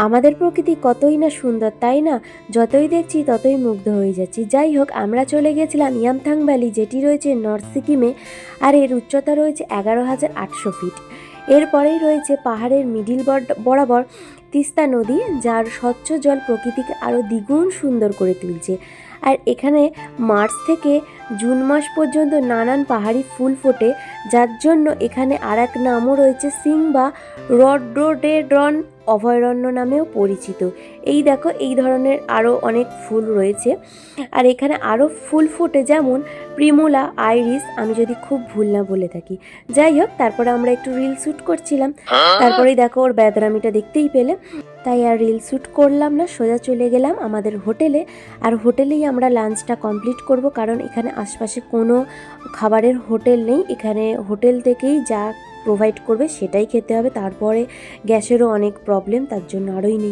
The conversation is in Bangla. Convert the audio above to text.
আমাদের প্রকৃতি কতই না সুন্দর, তাই না? যতই দেখছি ততই মুগ্ধ হয়ে যাচ্ছি। যাই হোক, আমরা চলে গেছিলাম ইয়ামথাং ভ্যালি, যেটি রয়েছে নর্থ সিকিমে, আর এর উচ্চতা রয়েছে 11,800 ফিট। এরপরেই রয়েছে পাহাড়ের মিডিল বরাবর তিস্তা নদী, যার স্বচ্ছ জল প্রকৃতিকে আরও দ্বিগুণ সুন্দর করে তুলছে। আর এখানে মার্চ থেকে জুন মাস পর্যন্ত নানান পাহাড়ি ফুল ফোটে, যার জন্য এখানে আর এক নামও রয়েছে, সিং বা রডোডেড্রন অভয়ারণ্য নামেও পরিচিত। এই দেখো, এই ধরনের আরও অনেক ফুল রয়েছে। আর এখানে আরও ফুল ফোটে, যেমন প্রিমুলা, আইরিস, আমি যদি খুব ভুল না বলে থাকি। যাই হোক, তারপরে আমরা একটু রিল শ্যুট করছিলাম। তারপরেই দেখো ওর ব্যাদরামিটা দেখতেই পেলে। তাই আর রিল শ্যুট করলাম না, সোজা চলে গেলাম আমাদের হোটেলে। আর হোটেলেই আমরা লাঞ্চটা কমপ্লিট করব, কারণ এখানে আশপাশে কোনো খাবারের হোটেল নেই। এখানে হোটেল থেকেই যা প্রোভাইড করবে সেটাই খেতে হবে। তারপরে গ্যাসেরও অনেক প্রবলেম, তার জন্য আরোই নেই।